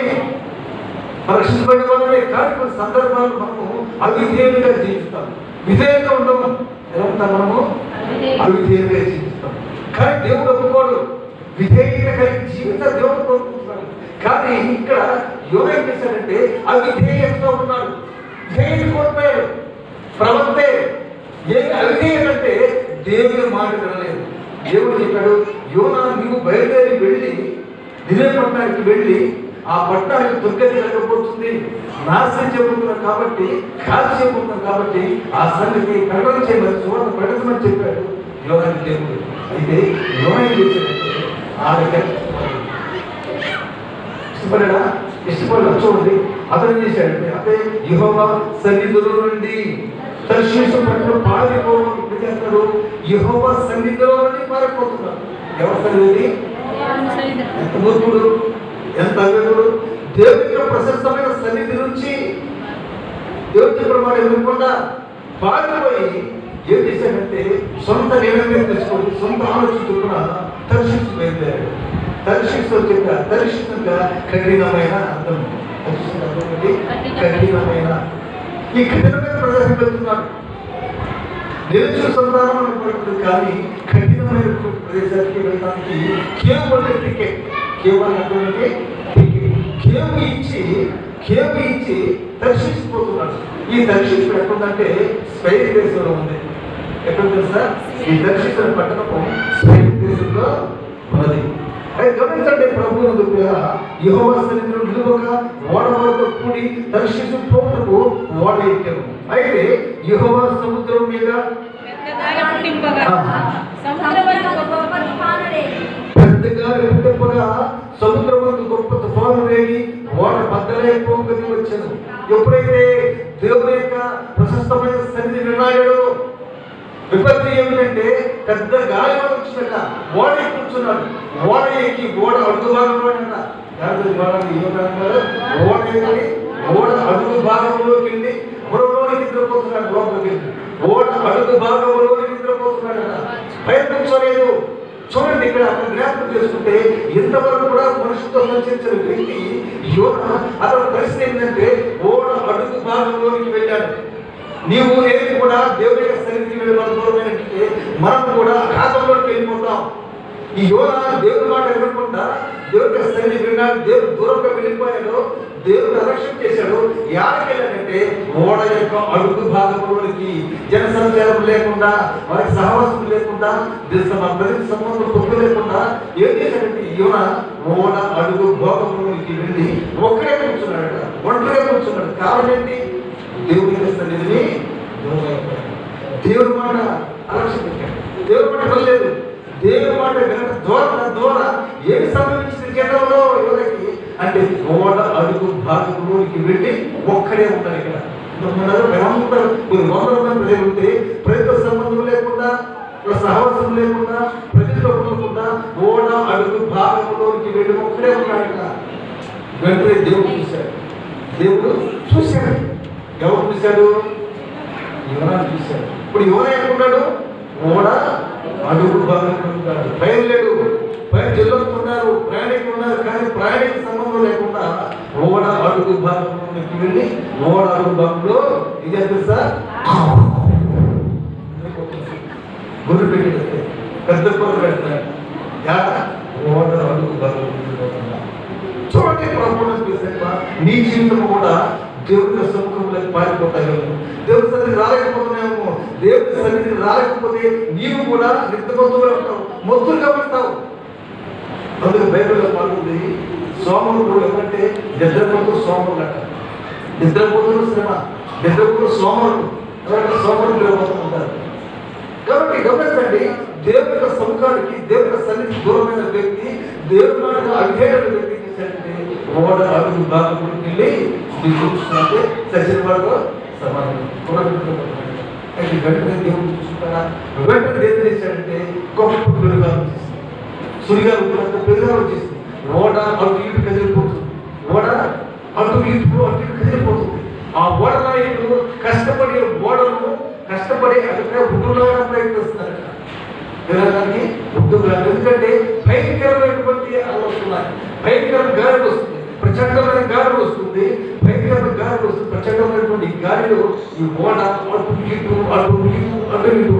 వాళ్ళమే, రక్షించబడిన వాళ్ళమే. కానీ కొన్ని సందర్భాలు మనము అవిధేయులుగా జీవిస్తాం, విధేయంగా ఉండము. ఎలా ఉంటాం మనము? అవిధేయులుగా జీవిస్తాం. కానీ దేవుడు ఒప్పుకోడు, విధేయత కలిగి జీవిత దేవుడు కోరుకుంటున్నాడు. కానీ ఇక్కడ యోనా ఏం చేశాడంటే అవిధేయంగా ఉన్నాడు, విధేయత కోల్పోయాడు. ప్రవక్తే ఏమి అవిధేయత అంటే దేవుని మాట వినలేదు. దేవుడు చెప్పాడు, యోనా నీవు బయలుదేరి వెళ్ళి నినివే పట్టణానికి వెళ్ళి ఆ పట్టణానికి దుర్గతి లేకపోతుంది, నాశనం చేయబోతున్నాం కాబట్టి, కాల్చి చేయబోతున్నాం కాబట్టి ఆ సంగతి ప్రకటన చేయమని సువార్త ప్రకటించమని చెప్పాడు యోనాకి దేవుడు. అయితే యోనా ఏం చేశాడంటే ఆ దగ్గర ఇష్టపడ్డా, ఇష్టపడ్డా. చూడండి అతను చేశాడంటే అదే యెహోవా సన్నిధిలో నుండి తర్షీషు పట్టణం పారిపోవడం. ఇప్పుడు చేస్తాడు, యెహోవా సన్నిధిలో నుండి పారిపోతున్నాడు. ఎవరి సన్నిధి? ఎంత మూర్ఖుడు, ఎంత అవిధేయుడు! దేవుని ప్రశస్తమైన సన్నిధి నుంచి దేవుని ప్రమాణం ఇవ్వకుండా పారిపోయి ఏం చేశాడంటే సొంత నిర్ణయం తెచ్చుకొని సొంత ఆలోచించుకున్న తర్షీషు బయలుదేరాడు. తర్షీషు చెప్పా, తర్షీషుగా కఠినమైన అర్థం. కఠినమైన, ఈ కఠినమైన ప్రదేశం వెళ్తున్నాడు. నిరుచు సంతానం అనుకుంటుంది, కానీ కఠినమైన ప్రదేశానికి వెళ్ళడానికి కేవలం టికెట్, కేవలం అటువంటి కేవ్ ఇచ్చి దర్శించిపోతున్నాడు. ఈ దర్శించడం ఎక్కడుందంటే స్పెయిన్ దేశంలో ఉంది. ఎక్కడ తెలుసా? ఈ దర్శించిన పట్టణము స్పెయిన్ దేశంలో ఉన్నది. అయితే గమనించండి, ప్రభువునందు యెహోవా సన్నిధిలో నిలువగా ఓడవారితో కూడి దర్శించు పోటుకు ఓడ ఎక్కాను. అయితే యెహోవా సముద్రం మీద పెద్దగా పుట్టింపగా సముద్రమందు గొప్ప తుఫాను రేగి ఓడ బద్దలైపోగని వచ్చాను. ఎప్పుడైతే దేవుని యొక్క ప్రశస్తమైన సన్నిధి విన్నాడో విపత్తి ఏమిటంటే పెద్ద గాలి వచ్చినట, ఓడ కూర్చున్నాడు. ఓడ ఎక్కి ఓడ అడుగు భాగంలోనంట, ఓడ ఎక్కి ఓడ అడుగు భాగంలోకి వెళ్ళి బుర్రలోనికి నిద్రపోతున్నాడు. లోపలికి వెళ్ళి ఓడ అడుగు భాగంలోనికి నిద్రపోతున్నాడట, ప్రయత్నించలేదు. చూడండి, ఇక్కడ జ్ఞాపకం చేసుకుంటే ఇంతవరకు కూడా మనుషులతో సంచరించిన వ్యక్తి యోనా, అతని పరిస్థితి ఏంటంటే ఓడ అడుగు భాగంలోనికి వెళ్ళాడు. నీవు నేను కూడా దేవుడి యొక్క సన్నిధికి వెళ్ళి మన దూరమైనట్టే మనం కూడా ఆకాశంలోకి వెళ్ళిపోతాం. ఈ యోనా దేవుడి మాట వినకుండా దేవుడి యొక్క సన్నిధికి వెళ్ళాడు. దేవుడు దూరంగా వెళ్ళిపోయాడు, దేవుడు రక్షణ చేశాడు. యాడికెళ్ళాడంటే ఓడ యొక్క అడుగు భాగంలోనికి. జనసంచారం లేకుండా, వారికి సహవాసం లేకుండా, ప్రతి సంబంధం తప్పు లేకుండా ఏం చేశాడంటే యోనా ఓడ అడుగు భాగంలోనికి వెళ్ళి ఒక్కడే కూర్చున్నాడు, ఒంటరిగా కూర్చున్నాడు. కారణం ఏంటి? దేవుడి యొక్క సన్నిధిని దేవుడి మాట అలక్ష్యం పెట్టాడు. దేవుడి మాట వినలేదు. దేవుడి మాట వినడం ద్వారా ఏమి సంభవించింది జనంలో ఎవరికి అంటే ఓడ అడుగు భాగంలోనికి వెళ్ళి ఒక్కడే ఉంటారు. ఇక్కడ కొన్ని వందల మంది ప్రజలు ఉంటే ప్రజల సంబంధం లేకుండా, సహవాసం లేకుండా, ప్రజల్లో ఉండకుండా ఓడ అడుగు భాగంలోనికి వెళ్ళి ఒక్కడే ఉన్నాడు. ఇక్కడ వెంటనే దేవుడు చూశాడు. దేవుడు చూశాడు. ఎవరు చూశాడు? యోనా చూశాడు. ఇప్పుడు యోనా ఎక్కడున్నాడు? ఓడ అడుగు భాగంలో ఉంటాడు. బయలుదేరు, పైన జల్లుతున్నారు, ప్రయాణికులు ఉన్నారు, కానీ ప్రయాణిక సంబంధం లేకుండా ఓడ అడుగు భాగంలోకి వెళ్ళి ఓడ అడుగు భాగంలో ఇది తెలుసా గుర్రు పెట్టి పెద్ద పొరలు పెడతాడు. ఓడ అడుగు భాగంలో చూడండి, ప్రభుత్వం నీ జీవితం కూడా దేవుడి సముఖంలోకి పారిపోతాయేమో, దేవుడి సన్నిధి రాలేకపోతున్నాయేమో. దేవుడి సన్నిధి రాలేకపోతే నీవు కూడా నిద్రపోతూనే ఉంటావు, మొత్తులుగా ఉంటావు. అందుకు బైబిల్లో పాల్గొంది సోమరుడు ఎవరంటే నిద్రపోతూ సోమరుడు అంట. నిద్రపోతున్న శ్రమ, నిద్రపోతూ సోమరుడు ఎవరంటే సోమరుడు నిద్రపోతుంటారు. కాబట్టి గమనించండి, దేవుడి యొక్క సముఖానికి, దేవుడి యొక్క సన్నిధి దూరమైన వ్యక్తి, దేవుడి మాట అవిధేయుడైన వ్యక్తి ఓడ అడుగు భాగంలోకి వెళ్ళి మీరు చూసుకుంటే సచిన వాడుతో సమానం. వెంటనే దేవుడు చూసుకుంటారా? వెంటనే దేవుడు చేశాడంటే గొప్ప పెరుగాలు వచ్చేసింది, సురిగాలు పెరుగాలు వచ్చేసింది. ఓడ అటు ఇటు కదిలిపోతుంది, ఓడ అటు ఇటు కదిలిపోతుంది. ఆ ఓడ నాయకులు కష్టపడి ఓడను అక్కడ ఉడ్డులాగా ప్రయత్నిస్తున్నారు. వెళ్ళడానికి ఉడ్డులాగా, ఎందుకంటే భయంకరమైనటువంటి అలా వస్తున్నాయి, భయంకరమైన గాలి వస్తుంది, ప్రచండమైన గాలిలో ఈ ఓడ అటు ఇటు అటు ఇటు అటు ఇటు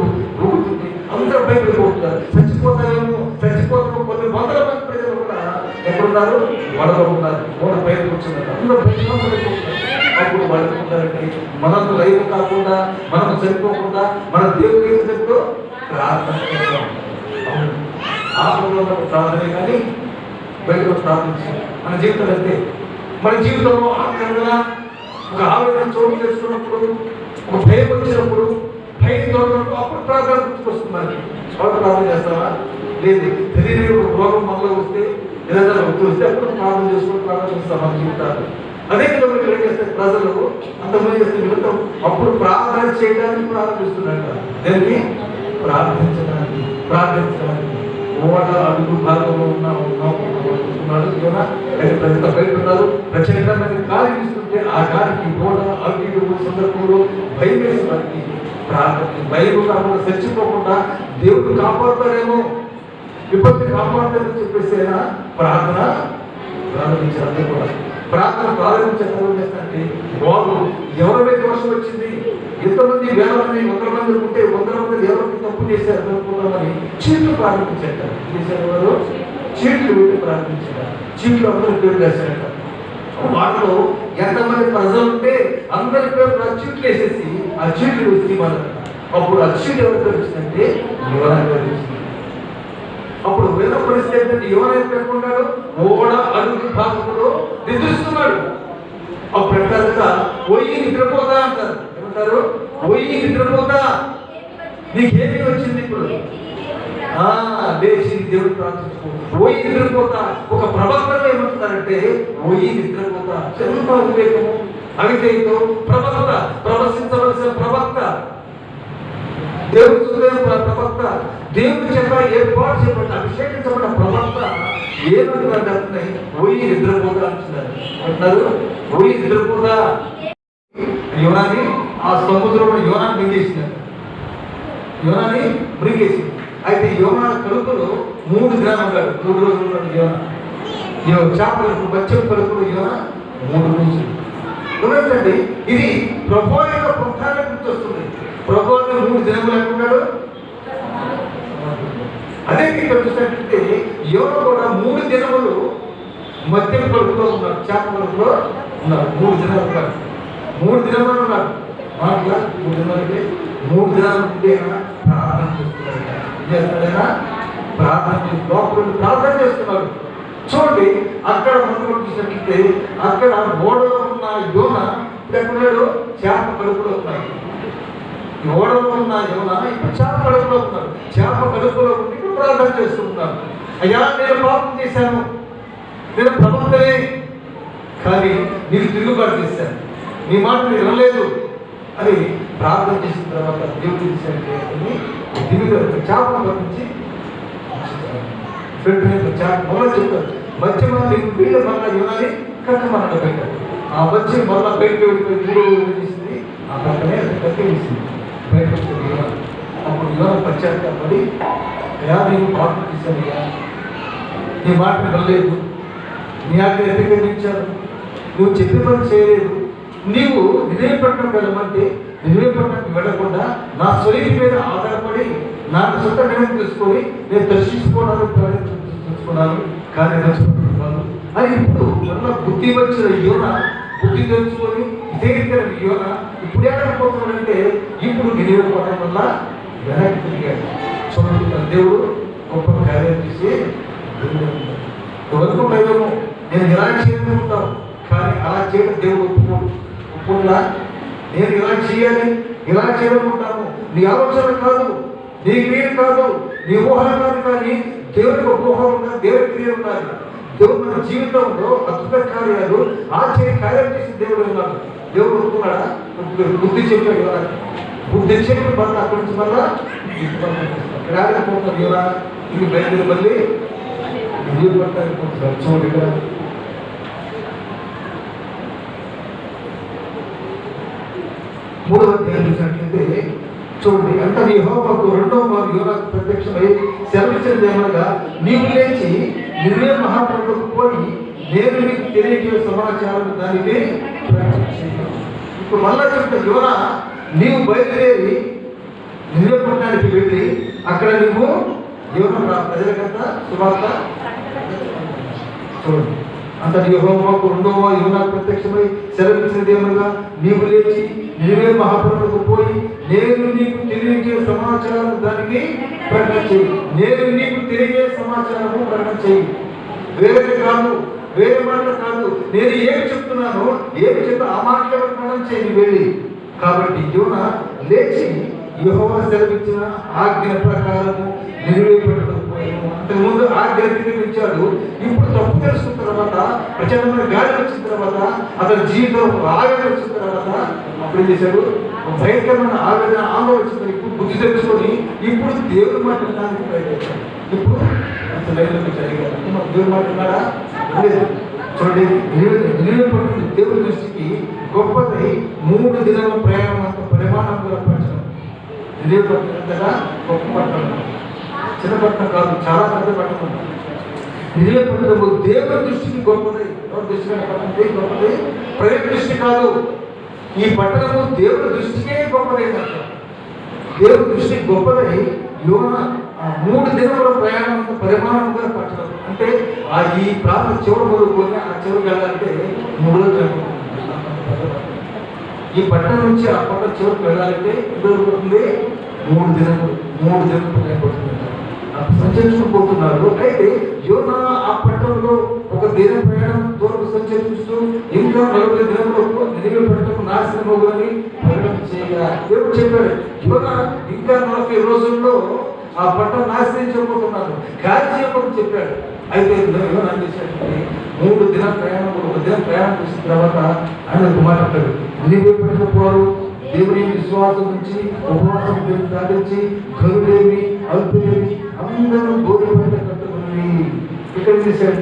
ఊగుతుంది. అందరూ భయపడిపోతున్నారు, చచ్చిపోతాము. కొన్ని వందల మంది ప్రజలు కూడా ఎక్కడున్నారు? వడలో ఉన్నారు, ఓడ పైన కూర్చున్నారు. అందరూ భయపడిపోతున్నారు. అప్పుడు వాళ్ళు ఉంటారంటే మనం లైవ్ కాకుండా, మనం చనిపోకుండా, మన దేవుడు ఏం చెప్తూ ప్రార్థన చేస్తాం. ఆపదలో ప్రార్థనే కానీ బయటకు ప్రార్థించాలి. మన జీవితం అయితే మన జీవితంలో ఆక్రమణ, ఒక ఆవేదన చోటు చేసుకున్నప్పుడు, ఒక భయం వచ్చినప్పుడు, భయం తోడినప్పుడు అప్పుడు ప్రార్థన గుర్తుకొస్తుంది. చోట ప్రార్థన చేస్తావా? లేదు. తెలియని ఒక రోగం మనలో వస్తే, ఏదైనా వ్యక్తి వస్తే అప్పుడు ప్రార్థన చేసుకుని ప్రార్థన చేస్తాం మన జీవితాలు. అదే విధంగా ఏం చేస్తే ప్రజలు అంతమంది చేస్తే వెళ్తాం. అప్పుడు ప్రార్థన చేయడానికి ప్రారంభిస్తున్నట్ట. దేనికి? ప్రార్థించడానికి. ఓడ అడుగు భాగంలో ఉన్నాడు యోనా. ప్రజలు బయట ఉన్నారు, ప్రచండంగా గాలి ఇస్తుంటే ఆ గాలికి ఓడ అడుగు సందర్భంలో భయం వేసి వారికి ప్రార్థన, భయం కాకుండా చచ్చిపోకుండా దేవుడు కాపాడుతాడేమో, విపత్తి కాపాడుతాడని చెప్పేసి ప్రార్థన ప్రారంభించారు. అందరూ కూడా ప్రార్థన ప్రారంభించారు. చేస్తారంటే వాళ్ళు ఎవరి మీద దోషం వచ్చింది, ఎంతమంది వేల మంది, 100 మంది ఉంటే 100 మంది ఎవరికి తప్పు చేశారు అనుకున్నామని చీట్లు ప్రారంభించారు. చేశారు వారు చీట్లు పెట్టి ప్రారంభించారు. చీట్లు అందరూ పేరు వేశారట. వాటిలో ఎంతమంది ప్రజలు ఉంటే అందరి పేరు చీట్లు వేసేసి ఆ చీట్లు వచ్చి వాళ్ళు అప్పుడు ఆ చీట్లు ఎవరు వచ్చిందంటే యోనా వచ్చింది. అప్పుడు వేద పరిస్థితి ఏంటంటే యోనా పేర్కొన్నాడు, ఓడ అడుగు భాగంలో నిద్రిస్తున్నాడు. అప్పుడు అంటారు పోయి నిద్రపోతా అంటారు. ఏమంటారు? పోయి నిద్రపోతా, నీకేమి వచ్చింది ఇప్పుడు? లేచి దేవుడు ప్రార్థించుకో, పోయి నిద్రపోతా. ఒక ప్రవక్తలో ఏమంటున్నారంటే పోయి నిద్రపోతా. చదువుతా వివేకము అవిధేయతో ప్రవక్త, ప్రవశించవలసిన ప్రవక్త, దేవుడు ప్రవక్త, దేవుడి చేత ఏర్పాటు చేయబడిన అభిషేకించబడిన ప్రవక్త ఏమంటున్నారంటే పోయి నిద్రపోతా అంటున్నారు. అంటున్నారు పోయి నిద్రపోతా. యోనాని ఆ సముద్రంలో యోనాన్ని మృంగేసినారు. యోనాని మృంగేసి అయితే యోనా కడుపులో 3 దినాలు ఉన్నాడు. 3 రోజులు ఉన్నాడు యోనా. చేపలకు బచ్చం కడుపులో యోనా 3 రోజులు. గమనించండి, ఇది ప్రభువు యొక్క పుట్టాన్ని గుర్తొస్తుంది. ప్రభువు 3 దినములు అనుకున్నాడు. అదే ఇక్కడ చూసినట్లయితే యోనా కూడా 3 దినములు మద్యం కడుపులో ఉన్నాడు, చేప కడుపులో ఉన్నాడు. 3 దినాలు ఉన్నాడు. 3 దినములు ఉన్నాడు. మాటలా 3 దినాలకి 3 దినాలు ఉంటే ప్రార్థన చేస్తున్నాడు. చేస్తాడైనా ప్రార్థన చేసి లోపల ప్రార్థన చేస్తున్నాడు. చూడండి, అక్కడ మనం చూసినట్లయితే అక్కడ ఓడలో ఉన్న యోనా ఎక్కడున్నాడు? చేప కడుపులో ఉన్నాడు. ఓడలో ఉన్న యోనా ఇప్పుడు చేప కడుపులో ఉన్నాడు. చేప కడుపులో ఉండి ఇప్పుడు ప్రార్థన చేస్తున్నాడు. అయ్యా, నేను పాపం చేశాను, నేను ప్రవక్తనే, కానీ నీకు తిరుగుబాటు చేశాను, నీ మాట వినలేదు అని ప్రార్థన చేసిన తర్వాత దేవుడు చేశాడంటే దిగులో చేపను పంపించి చేప మొన్న చెప్తారు మధ్య వీళ్ళు మళ్ళీ యోనాని కట్టమన్నాడు బయట. ఆ మధ్య మళ్ళీ బయటకు వెళ్ళిపోయి 3 రోజులు చేసింది. ఆ పక్కనే కట్టేసింది బయటకు వచ్చింది యోనా. అప్పుడు యోనా పశ్చాత్తాపడి, అయ్యా నేను పాపం చేశాను, అయ్యా నీ మాట వినలేదు, నీ ఆజ్ఞ ఎత్తికరించాను, నువ్వు చెప్పిన పని చేయలేదు, నీవు నిజయపట్నం వెళ్ళమంటే నిజయపట్నంకి వెళ్ళకుండా నా స్వరీతి మీద ఆధారపడి నాకు సొంత నిర్ణయం తీసుకొని నేను దర్శించుకున్నాను కానీ నచ్చుకుంటున్నాను అని ఇప్పుడు మళ్ళీ బుద్ధి వచ్చిన యోనా బుద్ధి తెలుసుకొని ఇదేగిన యోనా ఇప్పుడు ఏడకపోతున్నాడంటే ఇప్పుడు నిజయపట్నం వల్ల వెనక్కి తిరిగాడు. చూడండి, దేవుడు గొప్ప కార్యం చేసి ఎవరుకుంటాయేమో నేను ఇలా చేయనుకుంటాను, కానీ అలా చేయడం దేవుడు ఒప్పుకుండా నేను ఇలా చేయాలి, ఇలా చేయాలనుకుంటాను. నీ ఆలోచన కాదు, నీ క్రియ కాదు, నీ ఊహ కాదు, కానీ దేవుడికి ఒక ఊహ ఉన్నా, దేవుడి క్రియ ఉన్నారు. దేవుడు మన జీవితంలో అద్భుత కార్యాలు, ఆశ్చర్య కార్యాలు చేసి దేవుడు ఉన్నాడు. దేవుడు ఒప్పుకున్నాడా? బుద్ధి చెప్పాడు కదా, బుద్ధి చెప్పి మళ్ళీ అక్కడి నుంచి మళ్ళా రాకపోతుంది కదా, ఇది బయలుదేరి మళ్ళీ నీరు పట్టాలి చూడండి. ఇక్కడ 3వ అధ్యాయం చూసినట్లయితే చూడండి, అంటే యెహోవాకు 2వ మారు యోనాకు ప్రత్యక్షమై సెలవిచ్చినది ఏమనగా, నీవు లేచి నినివే మహాపట్టణముకు పోయి నేను నీకు తెలియజేసే సమాచారం దానికి ప్రకటించు. ఇప్పుడు మళ్ళా చెప్తాను, యోనా నీవు బయలుదేరి నిన్నే పట్టణానికి వెళ్ళి అక్కడ నువ్వు యోనా ప్రజలకంతా సువార్త చూడండి. అంతటి యెహోవాకు రెండవ యోనా ప్రత్యక్షమై సెలవిచ్చినదేమనగా, నీవు లేచి నీవే మహాపురులకు పోయి నేను నీకు తెలియజే సమాచారం దానికి ప్రకటన చేయి. నేను నీకు తెలియజే సమాచారము ప్రకటన చేయి. వేరే కాదు, వేరే మాటలు కాదు. నేను ఏమి చెప్తున్నానో ఏమి చెప్తా ఆ మాటలు ప్రకటన చేయి వెళ్ళి. కాబట్టి యోనా లేచి యెహోవా సెలవిచ్చిన ఆజ్ఞ ప్రకారము నిలువే పెట్టకపోయాను. అంతకుముందు ఆజ్ఞ తిరిగించాడు. ఇప్పుడు తప్పు తెలుసుకున్న తర్వాత, ప్రచండమైన గాలి వచ్చిన తర్వాత, అతని జీవితం ఆవేదన వచ్చిన తర్వాత అప్పుడు ఏం చేశాడు? భయంకరమైన ఆవేదన ఆందోళన వచ్చింది. ఇప్పుడు బుద్ధి తెలుసుకొని ఇప్పుడు దేవుడి మాట వినడానికి ప్రయత్నించాడు. ఇప్పుడు అంత లైన్లోకి జరిగారు. దేవుడి మాట విన్నాడా? లేదు. చూడండి, నిలువే పట్టిన దేవుడి దృష్టికి గొప్పది 3 దినాల ప్రయాణం అంత పరిమాణం పట్టణం. నిలువే పట్టిన కదా గొప్ప పట్టణం, చిన్న పట్టణం కాదు, చాలా పెద్ద పట్టణం. నిలువే పట్టణము దేవుడి దృష్టికి గొప్పది. ఎవరి దృష్టి పట్టణం గొప్పది, ప్రజల దృష్టి కాదు. ఈ పట్టణము దేవుడి దృష్టికే గొప్పదైందంట. దేవుడి దృష్టికి గొప్పదై యోనా 3 దినముల ప్రయాణం పరిమాణంగా పట్టణం. అంటే ఈ ప్రాంతం చివరి మొదలుకొని ఆ చివరికి వెళ్ళాలంటే 3 రోజులు. ఈ పట్టణం నుంచి ఆ పట్టణం చివరికి వెళ్ళాలంటే పడుతుంది 3 దినములు పడుతుంది. సంచరించుకుపోతున్నారు. అయితే యోనా ఆ పట్టణంలో ఒక దినం ప్రయాణం దూరం సంచరిస్తూ ఇంకా 40 దినములకు నినివే పట్టణం నాశనమవులని ప్రకటన చేయగా దేవుడు చెప్పాడు. యోనా ఇంకా 40 రోజుల్లో ఆ పట్టణం నాశనించబోతున్నాను, కాల్చేయమని చెప్పాడు. అయితే యోనా చేశాడంటే 3 దినం ప్రయాణం, 1 దినం ప్రయాణం చేసిన తర్వాత ఆయన ఒక మాట అంటాడు, నినివే పట్టణపోరు దేవుని విశ్వాసం నుంచి ఉపవాసం సాధించి గరుడేమి అల్పులేమి అందరూ గోధుమ పంట కట్టుకుని ఇక్కడ చేశాడు.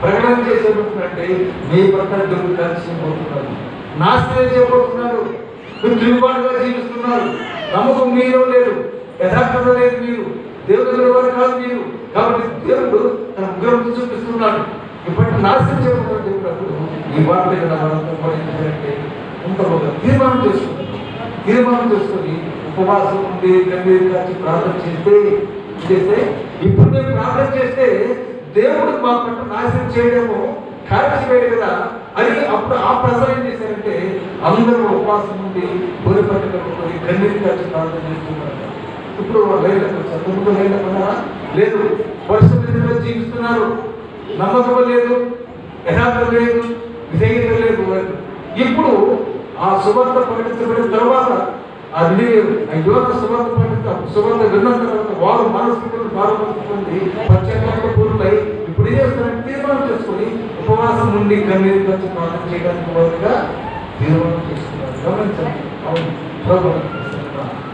ప్రకటన చేశాడు అంటే మీ పక్కన దేవుడు కాల్చిపోతున్నారు, నాశనం చేయబోతున్నారు. మీరు తిరుగుబాటుగా జీవిస్తున్నారు, నమ్మకం మీలో లేదు, యథార్థత లేదు, మీరు దేవుడు వారు కాదు మీరు. కాబట్టి దేవుడు తన ఉగ్రం చూపిస్తున్నాడు. ఇప్పటి నాశనం చేయబోతున్నప్పుడు ఈ వార్త అంటే ఇంత ఒక తీర్మానం చేసుకొని ఉపవాసం ఉండి కన్నీరు కాచి ప్రార్థన చేస్తే ఇప్పుడు మేము ప్రార్థన చేస్తే దేవుడు మా పట్ల నాశనం చేయడము కాల్చివేయడు కదా అని అప్పుడు ఆ ప్రజలు ఏం చేశారంటే అందరూ ఉపవాసం ఉండి బొరి పట్ట కట్టుకొని కన్నీరు కాచి ప్రార్థన చేస్తున్నారు. ఇప్పుడు లైన్లకు వచ్చారు. ముందు లైన్లకు ఉన్నారా? లేదు. పరిస్థితుల్లో జీవిస్తున్నారు, నమ్మకం లేదు, యథార్థం లేదు, విధేయత లేదు. ఇప్పుడు ఆ సువార్త ప్రకటించబడిన తర్వాత అది యోనా సువార్త విన్న తర్వాత వారు మానసికంగా బాధపడుతుంది, పశ్చాత్తాప పూర్ణమై ఇప్పుడు ఏం చేస్తారంటే తీర్మానం చేసుకొని ఉపవాసం నుండి కన్నీరు ఖర్చు ప్రార్థన చేయడానికి బదులుగా తీర్మానం చేసుకున్నారు. గమనించండి. అవును,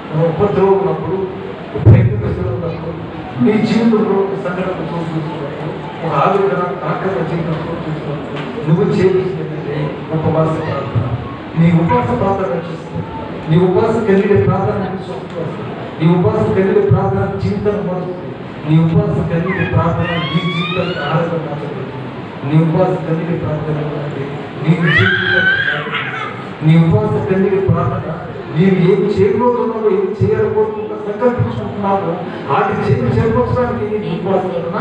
మనం ఉపద్రవం ఉన్నప్పుడు, ఉన్నప్పుడు నీ జీవితంలో ఒక సంఘటన చూసుకున్నప్పుడు, ఒక ఆవేదన ఆకరణ జీవితంలో చూసుకున్నప్పుడు నువ్వు చేయాల్సిందంటే ఉపవాస ప్రార్థన. నీ ఉపవాస ప్రార్థన రక్షిస్తుంది. నీ ఉపవాస కలిగే ప్రార్థన నీ ఉపవాస కలిగే ప్రార్థన జీవితాన్ని మారుతుంది. నీ ఉపవాస కలిగే ప్రార్థన నీ జీవితానికి ఆహారం మార్చబడుతుంది. నీ ఉపవాస కలిగే ప్రార్థన నీకు నీ ఉపవాస కలిగే ప్రార్థన నీవు ఏమి చేయబోతున్నావో, ఏమి చేయాలనుకుంటున్నా సంకల్పించుకుంటున్నావు, వాటి చేకూర్చడానికి నీ ఉపవాసన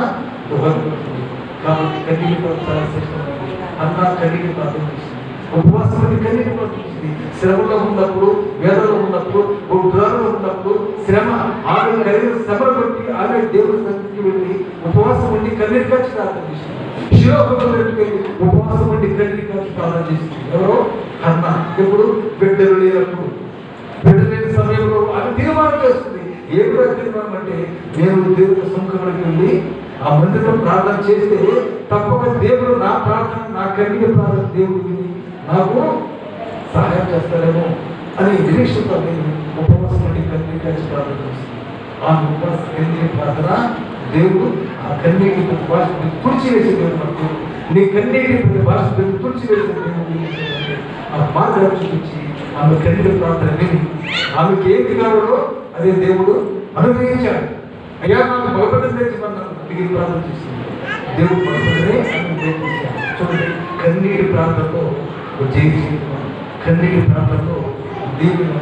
దోహదపడుతుంది. కాబట్టి కలిగి చాలా శ్రేష్టమైనది. అన్న కలిగి ప్రార్థన చేస్తుంది. ఉపవాసం కలిగి ప్రార్థించింది. శ్రమలో ఉన్నప్పుడు, వేదనలో ఉన్నప్పుడు, ఉద్రాలో ఉన్నప్పుడు శ్రమ ఆమె కలిగిన శ్రమను బట్టి ఆమె దేవుడి సన్నిధికి వెళ్ళి ఉపవాసం ఉండి కన్నీరు కాచి ప్రార్థన చేసింది. శిరోపతి ఉపవాసం ఉండి కన్నీరు కాచి ప్రార్థన చేసింది. ఎవరో అన్న. ఎప్పుడు బిడ్డలు లేనప్పుడు, బిడ్డలు లేని సమయంలో ఆమె తీర్మానం చేస్తుంది. ఏమిటో తీర్మానం అంటే నేను దేవుడి సముఖంలోకి వెళ్ళి ఆ మందిరంలో ప్రార్థన చేస్తే తప్పక దేవుడు నా ప్రార్థన, నా కన్నీటి ప్రార్థన దేవుడు విని నాకు సహాయం చేస్తారేమో అని నిరీక్షతో ఉపవాసం నుండి కన్నీటి కాచి ప్రార్థన చేస్తుంది. ఆ ఉపవాస కన్నీటి ప్రార్థన దేవుడు ఆ కన్నీటి ప్రతి భాష తుడిచివేసే దేవుడు మనకు. నీ కన్నీటి ప్రతి భాష తుడిచివేసే దేవుడు ఆ మార్గాన్ని చూపించి ఆమె కన్నీటి ప్రార్థన విని ఆమెకి ఏమి కావాలో అదే దేవుడు అనుగ్రహించాడు. అయ్యా నాకు బలపడని తెచ్చి మనం దిగి ప్రార్థన చేసింది. దేవుడు బలపడనే చూడండి. ప్రాంతంలో జయించి కన్నీటి ప్రాంతంలో దీవులు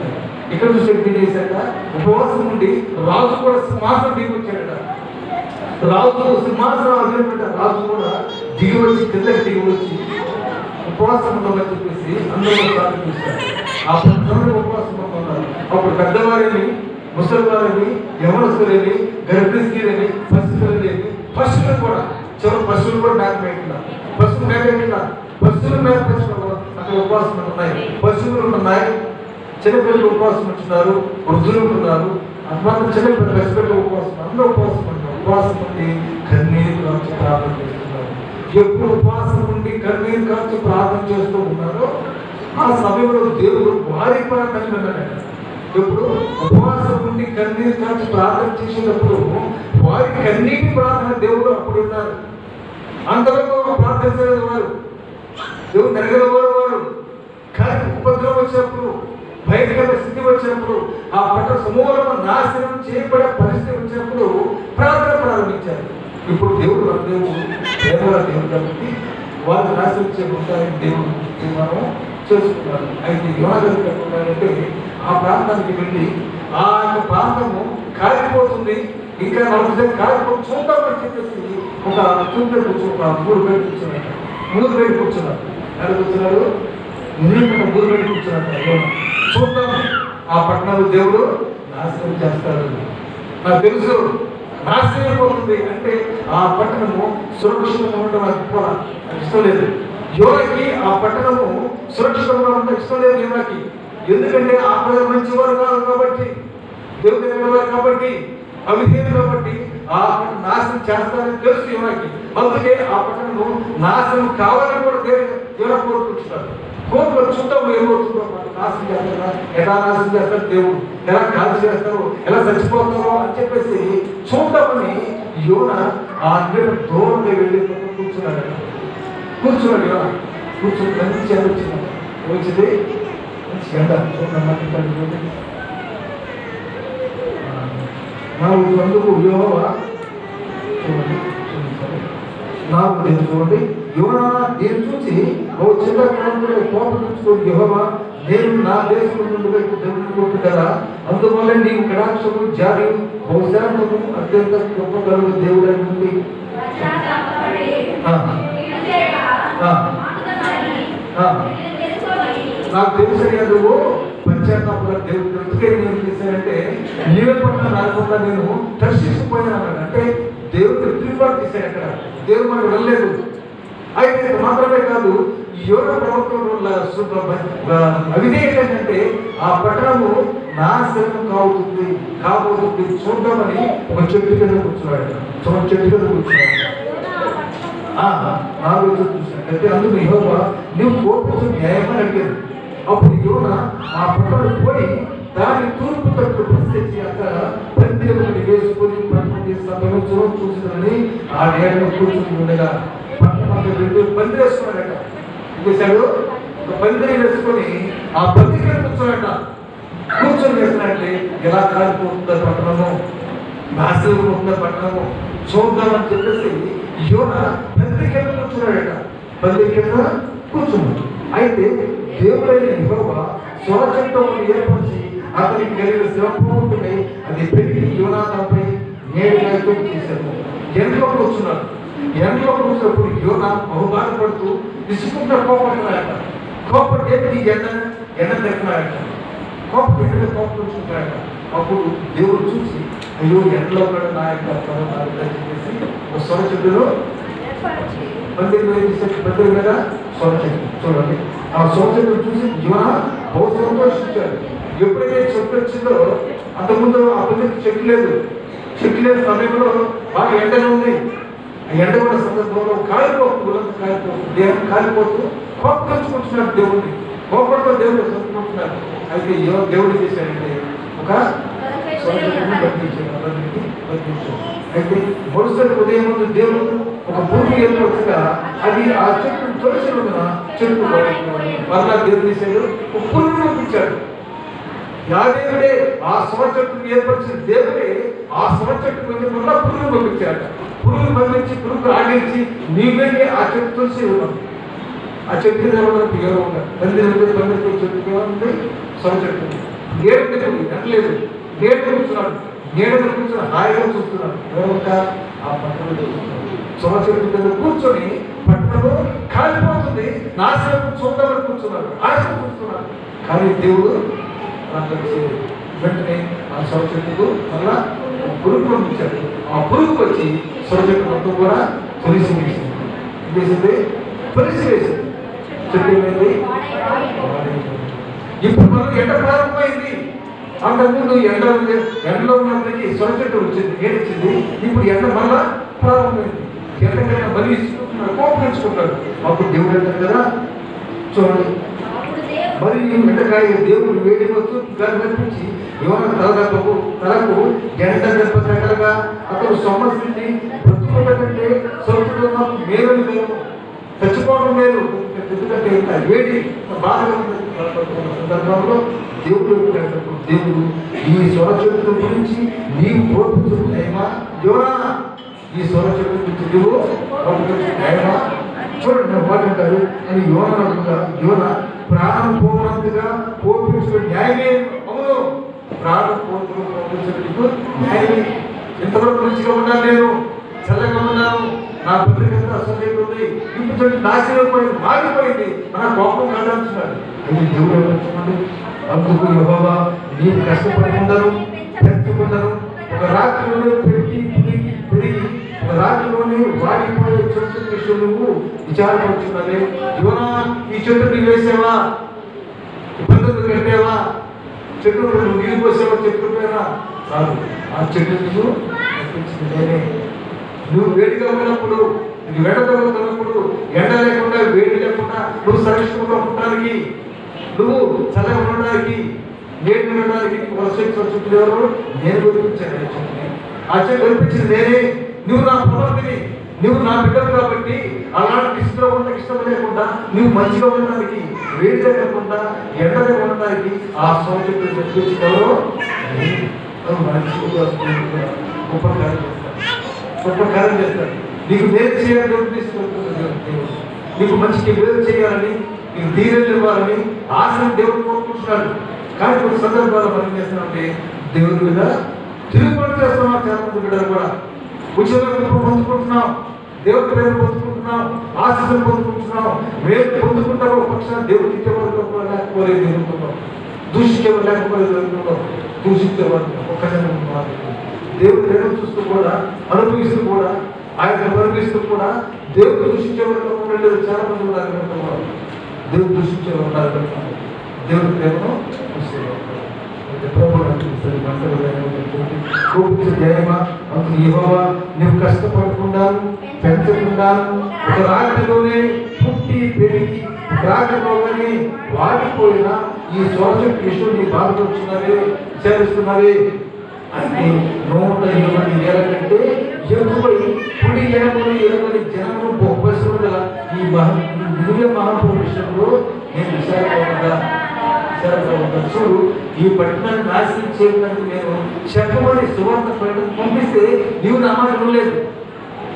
ఇక్కడ చూసి ఏం చేశాక ఉపవాసం ఉండి రాజు కూడా సింహాసనం దిగి వచ్చాడట. రాజు సింహాసనం అదిలిపెట్ట రాజు కూడా దిగి వచ్చి కిందకి దిగి వచ్చి ఉపవాసం ఉండమని చెప్పేసి అందరూ ప్రార్థన చేశారు. ఆ ప్రాంతంలో ఉపవాసం ఉన్నారు. అప్పుడు పెద్దవారిని, ముసలివారిని, యవనస్తులని, గర్భిణీ స్త్రీలని, పశువులు కూడా చివరి పశువులు కూడా మేత మేకున్నారు. పశువులు మేకున్నారు. పశువులు మేత అక్కడ ఉపవాసం ఉన్నాయి. పశువులు ఉన్నాయి. చిన్నపిల్లలు ఉపవాసం ఉంటున్నారు. వృద్ధులు ఉంటున్నారు. అంతమంది చిన్నపిల్లలు పసిపిల్లలు ఉపవాసం, అందరూ ఉపవాసం ఉంటున్నారు. ఉపవాసం ఉండి కన్నీరు కాచి ప్రార్థన చేస్తున్నారు. ఎప్పుడు ఉపవాసం ఉండి కన్నీరు కాచి ప్రార్థన చేస్తూ ఉన్నారో ఆ సమయంలో దేవుడు వారి ప్రార్థన విన్నాడట. ఎప్పుడు ఉపవాసం ఉండి కన్నీరు కాచి ప్రార్థన చేసేటప్పుడు వారి కన్నీటి ప్రార్థన దేవుడు అప్పుడు ఉన్నారు. అంతవరకు ప్రార్థించలేదు వారు, దేవుడు నెరగలవారు. కానీ ఉపద్రవం వచ్చినప్పుడు, భయంకర స్థితి వచ్చినప్పుడు, ఆ పట్ల సమూలము నాశనం చేయబడే పరిస్థితి వచ్చినప్పుడు ప్రార్థన ప్రారంభించారు. ఇప్పుడు దేవుడు ప్రేమల దేవుడు కాబట్టి వారు నాశనం చేయబడతారని దేవుడు తీర్మానం చేసుకున్నారు. అయితే యోనాగారు చెప్పారంటే ఆ ప్రాంతానికి వెళ్ళి ఆ యొక్క ప్రాంతము కాలిపోతుంది, ఇంకా 40 రోజులు కాలిపోతుంది చూద్దామని చెప్పేసి ఒక చూపులు కూర్చున్నారు. 3 బయట కూర్చున్నారు. 3 బయట కూర్చున్నారు. ఎలా కూర్చున్నారు? 3 బయట కూర్చున్నారు. చూద్దాం ఆ పట్టణాలు దేవుడు నాశనం చేస్తాడు. నాకు తెలుసు నాశనం అయిపోతుంది అంటే ఆ పట్టణము సురక్షితంగా ఉండడం నాకు ఇష్టం లేదు. యోనకి ఆ పట్టణము సురక్షితంగా ఉండడం ఇష్టం లేదు యోనకి. ఎందుకంటే ఆ ప్రజలు మంచివారు కాదు కాబట్టి, దేవుడు వారు కాబట్టి, అవిధేయులు కాబట్టి ఆ నాశనం చేస్తారని తెలుసు యోనకి. అందుకే ఆ పట్టణము నాశనం కావాలని కూడా యోన కోరుకుంటున్నారు. కోరుకు చూద్దాం ఏమవుతుందో, నాశనం చేస్తారా, ఎలా నాశనం చేస్తారు దేవుడు, ఎలా కాల్చి చేస్తారు, ఎలా చచ్చిపోతారో అని చెప్పేసి చూద్దామని యోన ఆ దూరంగా వెళ్ళి కూర్చున్నాడు. యోన కూర్చొని మంచి ఎండ వచ్చింది. వచ్చింది మంచి ఎండ చూడండి. అందుకు యెహోవా చూడండి యోనా దీన్ని చూసి ఓ చిన్న కోపం తెచ్చుకోండి. యెహోవా నేను నా దేశం నుండి దేవుని కొట్టు కదా, అందువల్ల నీవు కటాక్షము జారి బహుశాంతము అత్యంత గొప్ప కలుగు దేవుడు అంటుంది. నాకు తెలుసయ్యా నువ్వు పశ్చాత్తాప దేవుడు ఎందుకే నేను చేశానంటే నీవే పట్ల రాకుండా నేను దర్శించిపోయాను అన్నాడు. అంటే దేవుడు తిరుగుబాటు చేశాడు. అక్కడ దేవుడు మనకు వెళ్ళలేదు. అయితే మాత్రమే కాదు, ఈ యోన ప్రభుత్వం అవిధేయత ఏంటంటే ఆ పట్టణము నాశనం కాబోతుంది చూద్దామని ఒక చెట్టు కింద కూర్చున్నాడు. చెట్టు కింద కూర్చున్నాడు. 4 చూసాడు. అయితే అందుకు యెహోవా నువ్వు కోపించు న్యాయమని అడిగాడు. అప్పుడు యోన ఆ పట్టణం పోయి దాని తూర్పు తట్టు ప్రశ్నించి అక్కడ పందిరి ఒకటి వేసుకొని పట్టణం సమయంలో చూసిందని ఆ నేడలో కూర్చుని ఉండగా పట్టణం పందిరి వేసుకున్నాడట. చూశాడు, ఒక పందిరి వేసుకొని ఆ పందిరి కూర్చొని వేసినట్టే ఎలా కాలిపోతుందో పట్టణము, నాశనం ఉందో పట్టణము చూద్దామని చెప్పేసి యోన పందిరి కింద కూర్చున్నాడట. పందిరి కింద కూర్చున్నాడు. అయితే దేవుడైన యెహోవా స్వరచట్టమును ఏర్పరిచి అతనికి కలిగిన శ్రమపూర్తిని అది పెరిగి యోనాపై నేడుగా చేశారు. ఎండలో కూర్చున్నాడు. ఎండలో కూర్చున్నప్పుడు యోన బహుబాధపడుతూ విసుకుంటూ కోపడుతున్నాడట. కోపడి ఎండ తెస్తున్నాడట. కోపడుతున్నాడట. అప్పుడు దేవుడు చూసి అయ్యో ఎండలో కూడా నా యొక్క చెప్పేసి ఒక స్వరచట్టులో పందిరి మీద స్వరచట్టు చూడండి. ఆ స్వరచట్టు చూసి యోన బహు సంతోషించాడు. ఎప్పుడైతే చెట్టు వచ్చిందో అంతకుముందు ఆ పందిరికి చెట్టు లేదు సమయంలో బాగా ఎండగా ఉంది. ఆ ఎండ కూడా సందర్భంలో కాలిపోతూ కోపంచుకుంటున్నాడు దేవుడిని. కోపంతో దేవుడు సంతోషిస్తున్నాడు. అయితే దేవుడు చేశాడంటే ఒక అయితే మరుసటి ఉదయం ముందు దేవుడు ఒక భూమి ఏర్పడుతుగా అది ఆ చెట్టు తొలసి రోజున చెట్టు మరలా దేవుడు చేశాడు. ఒక పురుగును పంపించాడు. యాదేవుడే ఆ సమచెట్టును ఏర్పరిచిన దేవుడే ఆ సమచెట్టు మీద మళ్ళా పురుగును పంపించాడు. పురుగును పంపించి పురుగు ఆడించి నీవేంటి ఆ చెట్టు తులసి ఆ చెట్టు ఎవరో ఉంటారు. పందిరి చెట్టు ఉంది, సొర చెట్టు ఏడు ఎండలేదు, నీడ కూర్చున్నాడు. నీడ కూర్చొని హాయిగా చూస్తున్నాడు. ఎవరొక్క ఆ పట్టణంలో సొర చెట్టు మీద కూర్చొని పట్టణంలో కాలిపోతుంది, నాశనం చూద్దామని కూర్చున్నాడు, ఆశ కూర్చున్నాడు. కానీ దేవుడు వెంటనే ఆ సొర చెట్టుకు మళ్ళా పురుగు పంపించాడు. ఆ పురుగు వచ్చి సొర చెట్టు మొత్తం కూడా తొలిసి వేసింది. వేసింది తొలిసి వేసింది. చెట్టు ఏమైంది? ఇప్పుడు మనకు ఎండ ప్రారంభమైంది. అంతకుముందు ఎండలో ఉన్నప్పటికీ సొర చెట్టు వచ్చింది, ఏడిచ్చింది. ఇప్పుడు ఎండ మళ్ళా ప్రారంభమైంది. ఎండకైనా మళ్ళీ కోపగించుకుంటాడు. అప్పుడు దేవుడు అంటారు కదా, చూడండి మరి ఎండకాయ దేవుడు వేడి వచ్చు కనిపించి ఏమన్నా తలకు ఎండ దెబ్బ తగ్గరగా అతను సమస్యని బ్రతుకుల కంటే సొంత మేలు మేము చచ్చిపోవడం లేదు. ఎందుకంటే వేడి బాధగా సందర్భంలో దేవుడు దేవుడు ఈ స్వర చెట్టు గురించి నీవు కోరుకుంటున్నాయమా యోనా, ఈ స్వర చెట్టు గురించి నువ్వు కోరుకుంటున్నాయమా చూడండి మాట్లాడతారు అని యోన ప్రాణం పోవనంతగా కోపించడం న్యాయమే. అవును, ప్రాణం పోపించడానికి న్యాయమే. ఇంతవరకు మంచిగా ఉన్నాను, నేను చల్లగా ఉన్నాను, నా బతుకంతా అసలు ఉంది, ఇప్పుడు నాశనం పోయింది, మారిపోయింది, నా కోపం కాదంటున్నాడు. అది దేవుడు ఏమంటున్నాడు? అందుకు యెహోవా నీవు కష్టపడుకుంటారు, పెంచుకుంటారు, ఒక రాత్రిలోనే పెరిగి ఒక రాత్రిలోనే వాడిపోయే చెట్టు విషయం నువ్వు విచారపడుతున్నదే. యోనా, ఈ చెట్టు నీవు వేసావా, ఇబ్బందులు కట్టావా, చెట్టు నువ్వు నీళ్ళు పోసావా, చెట్టు పైన కాదు, ఆ చెట్టు నువ్వు కట్టించింది నేనే. నువ్వు వేడిగా ఉన్నప్పుడు, నువ్వు వెడతగుతున్నప్పుడు, ఎండ లేకుండా వేడి లేకుండా నువ్వు సంరక్షణగా ఉండడానికి, నువ్వు చల్లగా ఉండడానికి, వేడి ఉండడానికి చుట్టూ ఎవరు? నేను గురించాను. ఆ చెట్టు కనిపించింది నేనే. నువ్వు నా ప్రవర్తిని, నువ్వు నా బిడ్డలు కాబట్టి అలాంటి ఇష్టంలో ఉన్న ఇష్టం లేకుండా నువ్వు మంచిగా ఉండడానికి, వేడి లేకుండా ఎండ ఉండడానికి ఆ సౌకర్యం తెచ్చుకోవడం గొప్ప కార్యం చేస్తాడు. గొప్ప కార్యం చేస్తాడు. నీకు మేలు చేయాలని తీసుకుంటున్నాడు. నీకు మంచికి మేలు చేయాలని, నీకు దీవెనలు ఇవ్వాలని ఆశను దేవుడు కోరుకుంటున్నాడు. కానీ కొన్ని సందర్భాలు మనం చేస్తున్నామంటే దేవుడి మీద తిరుగుబాటు చేస్తున్నాం. చాలా మంది బిడ్డలు కూడా ఉచితంగా పొందుకుంటున్నాం, దేవుడి పేరు పొందుకుంటున్నాం, ఆశీస్సులు పొందుకుంటున్నాం, మేలు పొందుకుంటాం. ఒక పక్షాన్ని దేవుడు తిట్టేవారు లేకపోలేదు ఎదుర్కొన్నాం, దూషించేవారు లేకపోలేదు ఎదుర్కొన్నాం, దూషించేవారు ఒక్కసారి దేవుడు ప్రేమ చూస్తూ కూడా అనుభవిస్తూ కూడా ఆయన అనుభవిస్తూ కూడా దేవుడు దూషించేవారు లేదు. చాలా మంది ఉన్నారు, దేవుడు దూషించేవారు ఉన్నారు, దేవుడి ప్రేమను చూసేవారు. నువ్వు కష్టపడకుండాను, పెంచకుండాను, ఒక రాత్రిలోనే పుట్టి పెరిగి రాత్రిలోనే వాడిపోయిన ఈ సోషల్ ఇష్యూ నీ బాధపడుతున్నవే, విచారిస్తున్నవే అంటే 120,000 కంటే ఎక్కువై కుడి ఎడమని ఎడమని జనమును బొప్పసులు గల ఈ దివ్య మహాపూర్ విషయంలో నేను విచారపడగా చూడు, ఈ పట్టణాన్ని నాశనం చేయడానికి నేను చెప్పమని సువార్త పంపిస్తే నీవు నా మాట వినలేదు.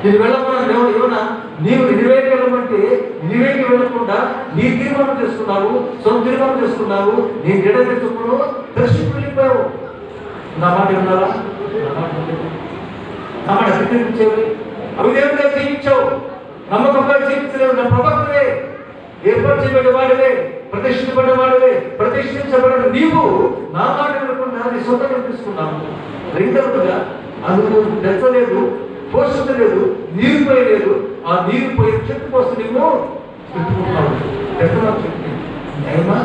నేను వెళ్ళమన్నా ఏమన్నా నీవు నివేకి వెళ్ళమంటే నివేకి వెళ్ళకుండా నీ తీర్మానం చేసుకున్నావు, సొంత తీర్మానం చేసుకున్నావు, నీ ఎడమే చొప్పును దర్శనం వెళ్ళిపోయావు. నా మాట విన్నారా? నా మాట స్వీకరించేవి అవిధేయంగా జీవించావు, నమ్మకంగా జీవించలేవు. నా ప్రవక్తవే, ఏర్పాటు చేయబడిన వాడివే, ప్రతిష్ఠించబడిన వాడివే, ప్రతిష్ఠించబడిన నీవు నా మాట వినకుండా నీ సొంతంగా తీసుకున్నావు. రెండవదిగా అందుకు పెంచలేదు, పోషించలేదు, నీరు పోయలేదు. ఆ నీరు పోయే చెట్టు కోసం నువ్వు పెట్టుకుంటున్నావు. పెద్దవాళ్ళు చెట్టు న్యాయమా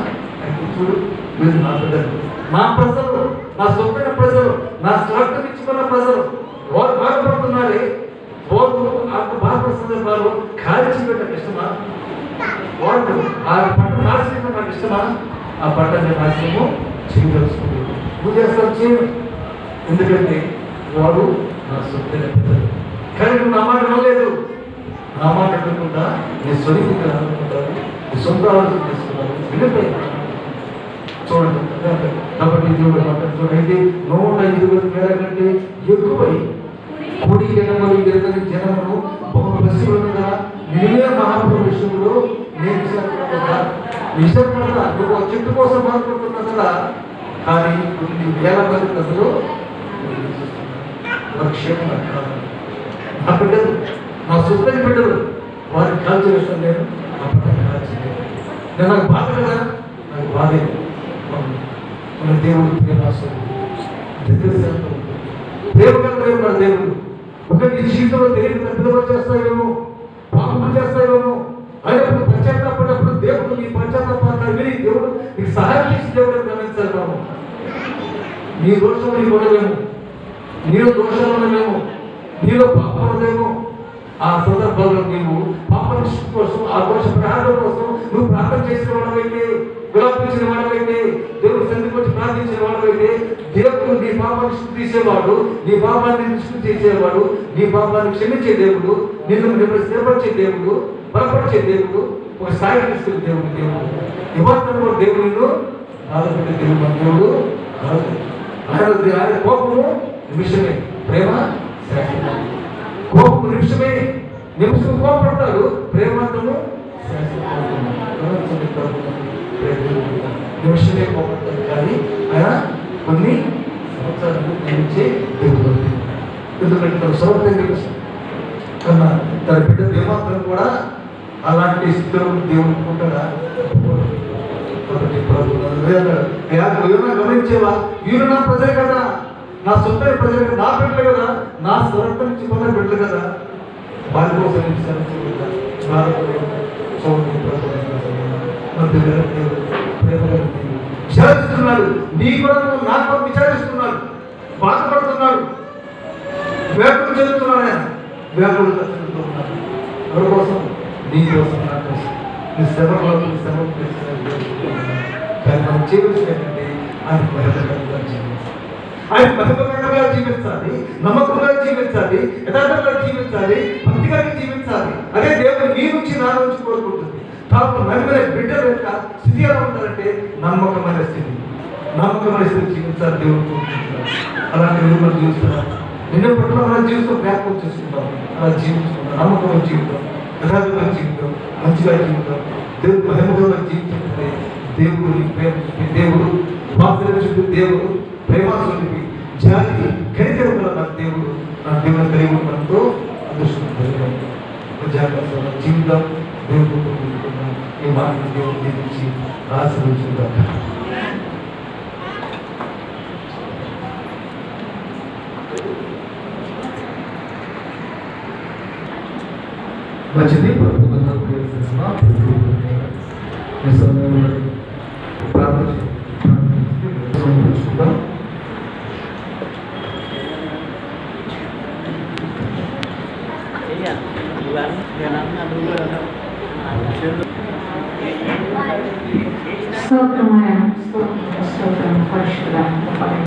అంటే చూడు, మీరు నా బిడ్డలు, నా ప్రజలు, నా సొంతైన ప్రజలు, నా స్వార్థం ఇచ్చుకున్న ప్రజలు, వారు బాధపడుతున్నారే, వారు నాకు బాధపడే సందర్భాలు కాల్చి పెట్టడం ఇష్టమా? వాడు ఆ పంట నాశనం నాకు ఇష్టమా? ఆ పంట నాశనము చేయదలుచుకుంటుంది. నువ్వు చేస్తావు, చేయను. ఎందుకంటే వాడు నా సొంతైన ప్రజలు. కానీ నువ్వు నా మాట అనలేదు. నా మాట అనకుండా నీ స్వరీతంగా అనుకుంటారు, నీ సొంత ఆలోచన చేసుకున్నారు, విడిపోయినా చూడండి. కాబట్టి దేవుడు మాట్లాడుతున్నాడు, 120,000 కంటే ఎక్కువై కుడి ఎడమలు ఎరగని జనమును బహు పసిగా నీవే మహాప్రభు విషయంలో నేను ఇష్టపడదా నువ్వు ఆ చెట్టు కోసం బాధపడుతున్నావు కదా, కానీ కొన్ని వేల మంది ప్రజలు క్షేమంగా కాదు. నా బిడ్డలు, నా సొంతని బిడ్డలు వారిని కాల్చి వేస్తాను నేను, అప్పటికి కాల్చలేదు. నేను నాకు బాధ కదా, నాకు బాధే. మన దేవుడు ప్రేమ కలిగిన మన దేవుడు ఒకటి నీ జీవితంలో తెలియని తప్పిదములు చేస్తావేమో, పాపములు చేస్తావేమో, అయినప్పుడు పశ్చాత్తాపడినప్పుడు దేవుడు నీ పశ్చాత్తాపాన్ని విని దేవుడు నీకు సహాయం చేసి దేవుడు గమనించాలి. మనం నీ దోషం నీకు ఉండలేము, నీలో దోషాలు ఉండలేము, నీలో పాపం ఉండలేము. ఆ సందర్భంలో నీవు పాప నిష్ఠ కోసం, ఆ దోష పరిహారం కోసం నువ్వు ప్రార్థన చేసిన వాడవైతే, విలాపించిన వాడవైతే, దేవుడు సన్నిధికి వచ్చి ప్రార్థించిన వాడవైతే, దేవుడు నీ పాపాన్ని శుద్ధి తీసేవాడు, నీ పాపాన్ని నిష్ఠ చేసేవాడు, నీ పాపాన్ని క్షమించే దేవుడు, నిన్ను స్థిరపరిచే దేవుడు, బలపరిచే దేవుడు, ఒక స్థాయికి తీసుకునే దేవుడు. నిబంధనలో దేవుడు నిన్ను బాధపెట్టే దేవుడు మన దేవుడు కాదు. ఆయన కోపము నిమిషమే, ప్రేమ శాశ్వతం. కోపము నిమిషమే, నిమిషం కోపడతాడు, ప్రేమాంతము నిమిషమే కోపడతాడు, కానీ ఆయన కొన్ని సంవత్సరాలు నియమించే దేవుడు. ఎందుకంటే తన సౌకర్యం తెలుసు కన్నా తన బిడ్డ ఏమాత్రం కూడా అలాంటి స్థితిలో దేవుడు ఉంటాడా? గమనించేవా, వీరు నా ప్రజలు కదా, నా సొంత ప్రజలు కదా, నా బిడ్డలు కదా, నా స్వరంత నుంచి పొందిన బిడ్డలు కదా, వారి కోసం విచారిస్తున్నాడు. నీ కూడా నా కోసం విచారిస్తున్నాడు, బాధపడుతున్నాడు, వేకుడు చెందుతున్నాడు. ఆయన వేకుడు చెందుతున్నాడు. ఎవరి కోసం? నీ కోసం, నా కోసం. నీ శ్రమలో శ్రమ కానీ మనం చేయవలసినటువంటి ఆయన మహిమకరంగా జీవించాలి, ఆయన మహిమకరంగా జీవించాలి, నమ్మకంగా జీవించాలి, యథార్థంగా జీవించాలి, భక్తిగా జీవించాలి. అదే దేవుడు నీ నుంచి నా నుంచి కోరుకుంటుంది. కాబట్టి నమ్మిన బిడ్డల యొక్క స్థితి ఎలా ఉండాలంటే నమ్మకమైన స్థితి, నమ్మకమైన స్థితి జీవించాలి దేవుడు కోరుకుంటున్నారు. అలాంటి విలువలు జీవిస్తున్నారు. నిన్న పట్ల మనం జీవితం జ్ఞాపకం చేసుకుంటాం, అలా జీవించుకుంటాం. నమ్మకమైన జీవితం, యథార్థమైన జీవితం, మంచిగా జీవితం, దేవుడు మహిమగా జీవించుకుంటే దేవుడు ప్రేమ, దేవుడు వాత్సల్యం, దేవుడు ప్రేమాస్వరూపి, జాతి కనికరం గల నా దేవుడు, నా దేవుని దేవుడు మనతో అదృష్టం జాగ్రత్త జీవితం. దేవుడు ఈ మాటలు దేవుడు దీవించి ఆశీర్వదించుగాక. మంచిది. ప్రార్థించుకుందాం. స్తోత్రమైన స్తోత్రం పరిశుద్ధ